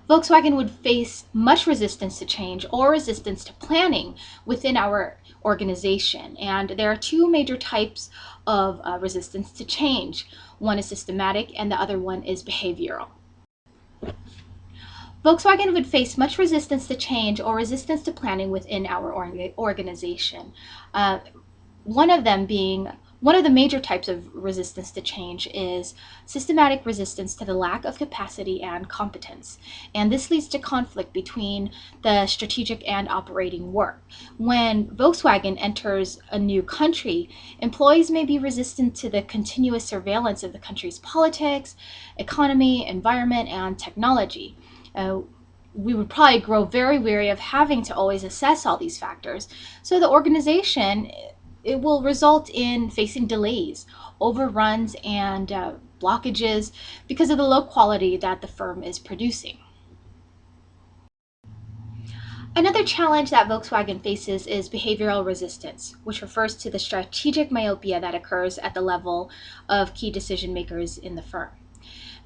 Volkswagen would face much resistance to change or resistance to planning within our organization. And there are two major types of resistance to change. One is systematic, and the other one is behavioral. Volkswagen would face much resistance to change or resistance to planning within our organization. Uh, one of them being One of the major types of resistance to change is systematic resistance to the lack of capacity and competence. And this leads to conflict between the strategic and operating work. When Volkswagen enters a new country, employees may be resistant to the continuous surveillance of the country's politics, economy, environment, and technology. Uh, we would probably grow very weary of having to always assess all these factors. So the organization, it will result in facing delays, overruns, and blockages because of the low quality that the firm is producing. Another challenge that Volkswagen faces is behavioral resistance, which refers to the strategic myopia that occurs at the level of key decision makers in the firm.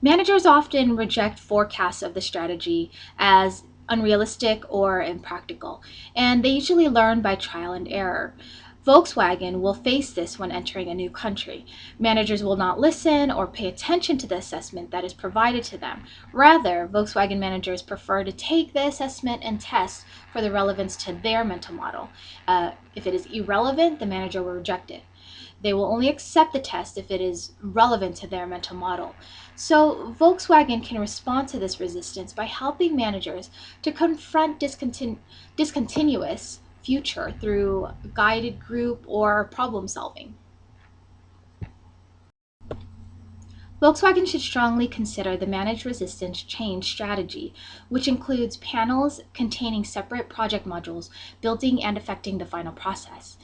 Managers often reject forecasts of the strategy as unrealistic or impractical, and they usually learn by trial and error. Volkswagen will face this when entering a new country. Managers will not listen or pay attention to the assessment that is provided to them. Rather, Volkswagen managers prefer to take the assessment and test for the relevance to their mental model. If it is irrelevant, the manager will reject it. They will only accept the test if it is relevant to their mental model. So, Volkswagen can respond to this resistance by helping managers to confront discontinuous future through guided group or problem solving. Volkswagen should strongly consider the managed resistance change strategy, which includes panels containing separate project modules, building and affecting the final process.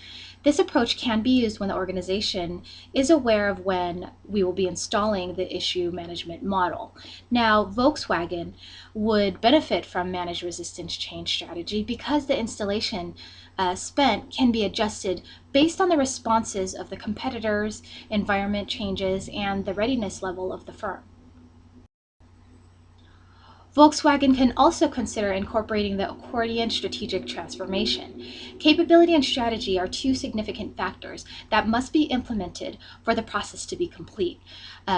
This approach can be used when the organization is aware of when we will be installing the issue management model. Now, Volkswagen would benefit from managed resistance change strategy because the installation spent can be adjusted based on the responses of the competitors, environment changes, and the readiness level of the firm. Volkswagen can also consider incorporating the accordion strategic transformation. Capability and strategy are two significant factors that must be implemented for the process to be complete.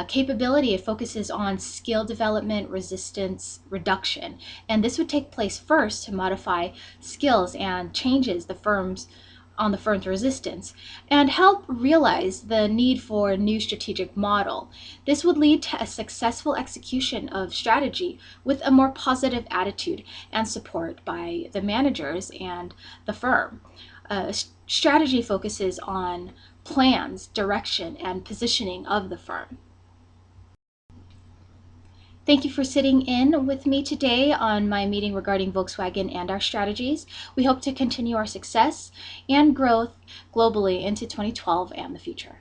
Capability, it focuses on skill development, resistance reduction, and this would take place first to modify skills and changes the firm's resistance and help realize the need for a new strategic model. This would lead to a successful execution of strategy with a more positive attitude and support by the managers and the firm. Strategy focuses on plans, direction, and positioning of the firm. Thank you for sitting in with me today on my meeting regarding Volkswagen and our strategies. We hope to continue our success and growth globally into 2012 and the future.